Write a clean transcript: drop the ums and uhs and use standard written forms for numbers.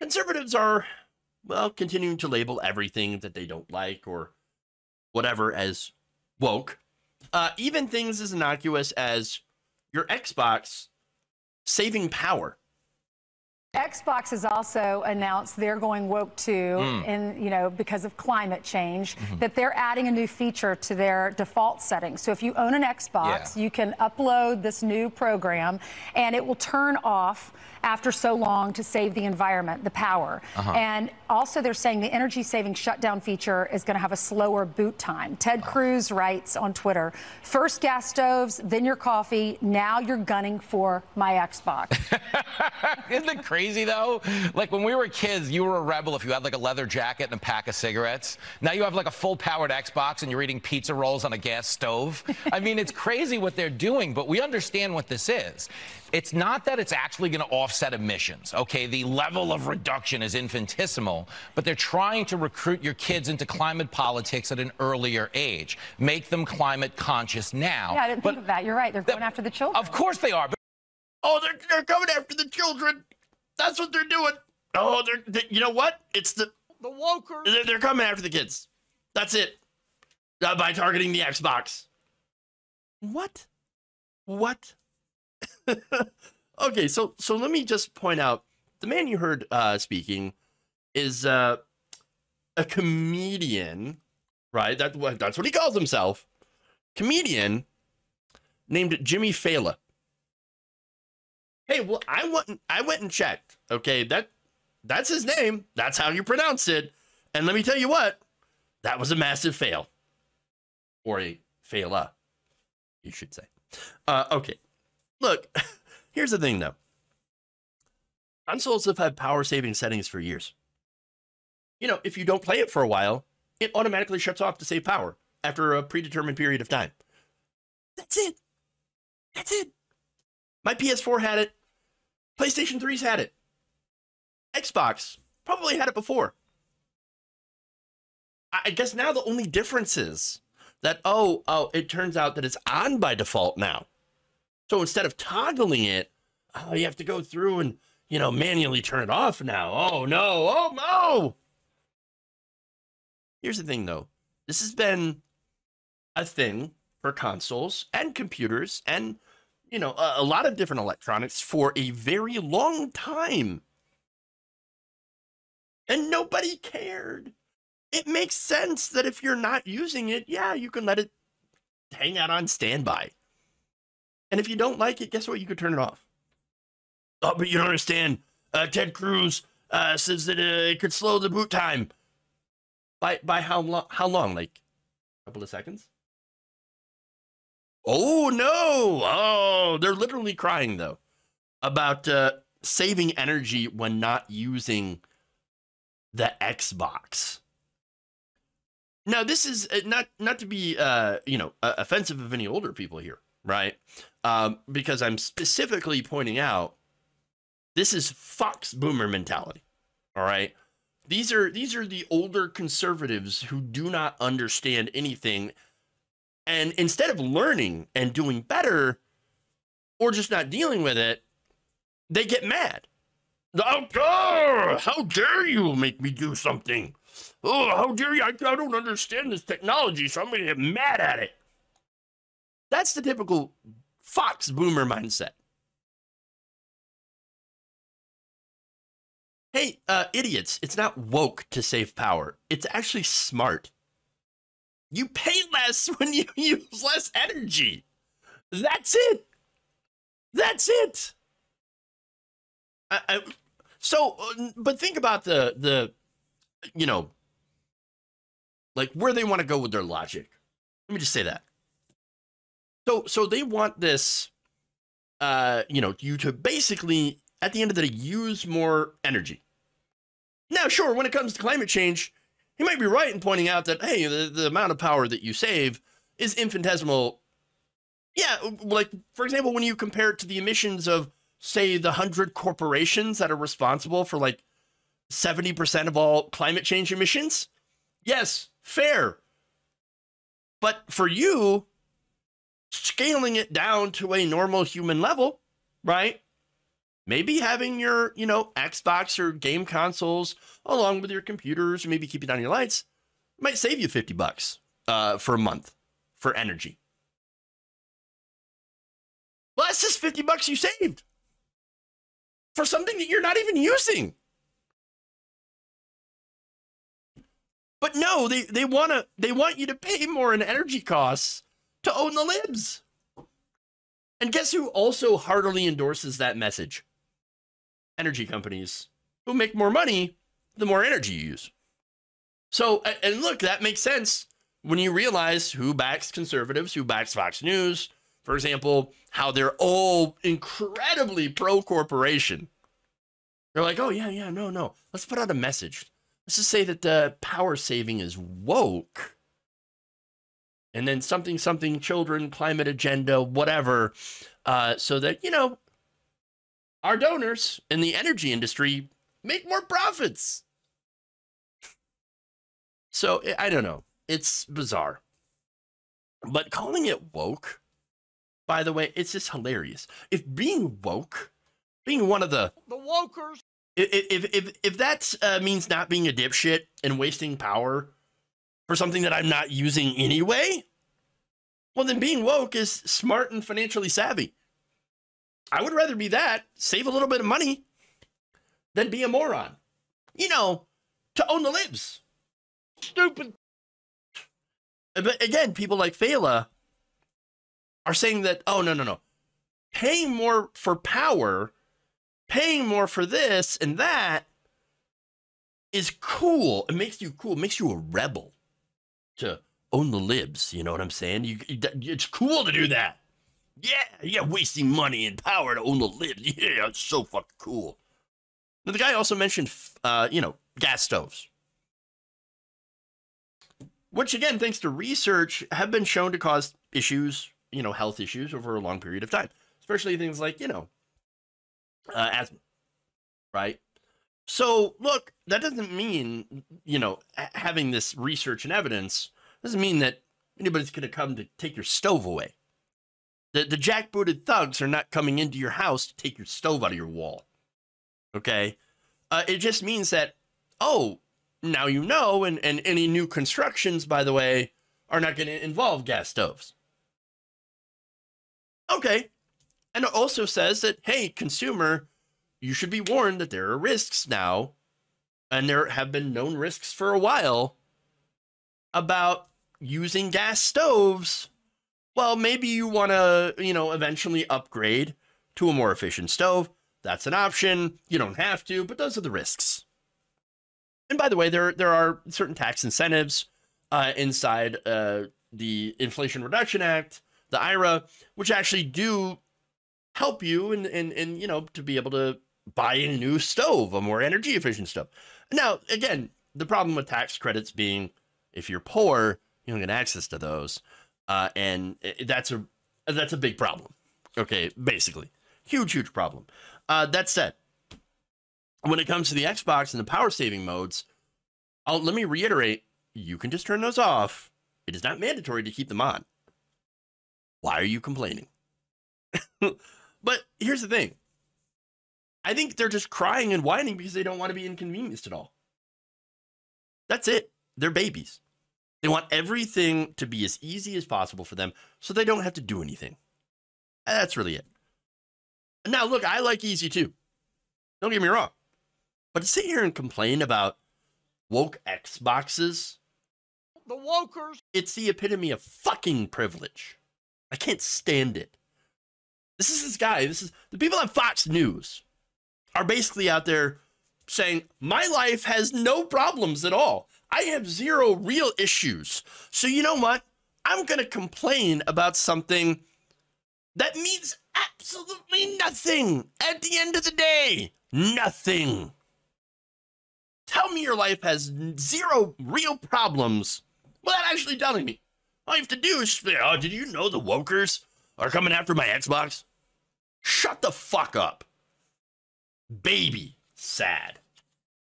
conservatives are, well, continuing to label everything that they don't like or whatever as woke. Even things as innocuous as your Xbox saving power. Xbox has also announced they're going woke too, and because of climate change, that they're adding a new feature to their default settings. So if you own an Xbox, you can upload this new program, and it will turn off after so long to save the environment, the power. And also they're saying the energy saving shutdown feature is going to have a slower boot time. Ted Cruz writes on Twitter, first gas stoves, then your coffee, now you're gunning for my Xbox. Isn't it crazy though? Like when we were kids, you were a rebel if you had like a leather jacket and a pack of cigarettes. Now you have like a full powered Xbox and you're eating pizza rolls on a gas stove. I mean, it's crazy what they're doing, but we understand what this is. It's not that it's actually going to offset emissions, okay? The level of reduction is infinitesimal, but they're trying to recruit your kids into climate politics at an earlier age. Make them climate conscious now. Yeah, I didn't think of that. You're right. They're going after the children. Of course they are. But oh, they're coming after the children. That's what they're doing. Oh, you know what? It's the wokers. They're coming after the kids. That's it. By targeting the Xbox. What? Okay, so let me just point out, the man you heard speaking is a comedian, right? That's what he calls himself. Comedian named Jimmy Fallon. Hey, well, I went and checked. Okay, that's his name. That's how you pronounce it. And let me tell you what, that was a massive fail. Or a faila, you should say. Okay. Look, here's the thing, though. Consoles have had power-saving settings for years. You know, if you don't play it for a while, it automatically shuts off to save power after a predetermined period of time. That's it. That's it. My PS4 had it. PlayStation 3's had it. Xbox probably had it before. I guess now the only difference is that, it turns out that it's on by default now. So instead of toggling it, you have to go through and, manually turn it off now. Oh, no. Here's the thing, though. This has been a thing for consoles and computers and, a lot of different electronics for a very long time. And nobody cared. It makes sense that if you're not using it, you can let it hang out on standby. And if you don't like it, guess what? You could turn it off. Oh, but you don't understand. Ted Cruz says that it could slow the boot time. By how long? Like a couple of seconds? Oh, no. Oh, they're literally crying, though, about saving energy when not using the Xbox. Now, this is not to be, offensive of any older people here, right? Because I'm specifically pointing out this is Fox boomer mentality, all right? These are the older conservatives who do not understand anything. And instead of learning and doing better or just not dealing with it, they get mad. Oh, how dare you make me do something? Oh, how dare you? I don't understand this technology, so I'm going to get mad at it. That's the typical Fox boomer mindset. Hey, idiots, it's not woke to save power. It's actually smart. You pay less when you use less energy. That's it. That's it. But think about the like where they want to go with their logic. Let me just say that. So they want this, you to basically, at the end of the day, use more energy. Now, sure, when it comes to climate change, he might be right in pointing out that, hey, the amount of power that you save is infinitesimal. Yeah, like, for example, when you compare it to the emissions of, say, the 100 corporations that are responsible for, like, 70% of all climate change emissions. Yes, fair. But for you, scaling it down to a normal human level, right? Maybe having your, Xbox or game consoles along with your computers, or maybe keep it on your lights, might save you $50 for a month for energy. Well, that's just $50 you saved for something that you're not even using. But no, they want you to pay more in energy costs to own the libs. And guess who also heartily endorses that message? Energy companies who make more money the more energy you use. So, and look, that makes sense when you realize who backs conservatives, who backs Fox News, for example, how they're all incredibly pro-corporation. They're like, oh, yeah, no. Let's put out a message. Let's just say that the power saving is woke. And then something, children, climate agenda, whatever. So that, our donors in the energy industry make more profits. So I don't know. It's bizarre. But calling it woke, by the way, it's just hilarious. If being woke, being one of the wokers, if that means not being a dipshit and wasting power for something that I'm not using anyway, well, then being woke is smart and financially savvy. I would rather be that, save a little bit of money, than be a moron. To own the libs. Stupid. But again, people like Fela are saying that, oh, no. Paying more for power, paying more for this and that is cool. It makes you cool. It makes you a rebel to own the libs. You know what I'm saying? It's cool to do that. Yeah, wasting money and power to own the libs. Yeah, it's so fucking cool. Now, the guy also mentioned, gas stoves. Which, again, thanks to research, have been shown to cause issues, health issues over a long period of time. Especially things like, asthma, right? So, look, that doesn't mean, having this research and evidence doesn't mean that anybody's going to come to take your stove away. The jackbooted thugs are not coming into your house to take your stove out of your wall. Okay? It just means that, now you know, and any new constructions, by the way, are not going to involve gas stoves. Okay. And it also says that, hey, consumer, you should be warned that there are risks now, and there have been known risks for a while about using gas stoves. Well, maybe you want to, eventually upgrade to a more efficient stove. That's an option. You don't have to, but those are the risks. And by the way, there are certain tax incentives inside the Inflation Reduction Act, the IRA, which actually do help you and to be able to buy a new stove, a more energy efficient stove. Now, again, the problem with tax credits being if you're poor, you don't get access to those. And that's a big problem. Okay, basically. Huge problem. That said, when it comes to the Xbox and the power saving modes, let me reiterate, you can just turn those off. It is not mandatory to keep them on. Why are you complaining? But here's the thing. I think they're just crying and whining because they don't want to be inconvenienced at all. That's it. They're babies. They want everything to be as easy as possible for them so they don't have to do anything. That's really it. Now, look, I like easy too. Don't get me wrong. But to sit here and complain about woke Xboxes, the wokers, it's the epitome of fucking privilege. I can't stand it. This is the people on Fox News are basically out there saying, my life has no problems at all. I have zero real issues. So you know what? I'm going to complain about something that means absolutely nothing at the end of the day. Nothing. Tell me your life has zero real problems without actually telling me. All you have to do is say, oh, did you know the wokers are coming after my Xbox? Shut the fuck up. Baby. Sad.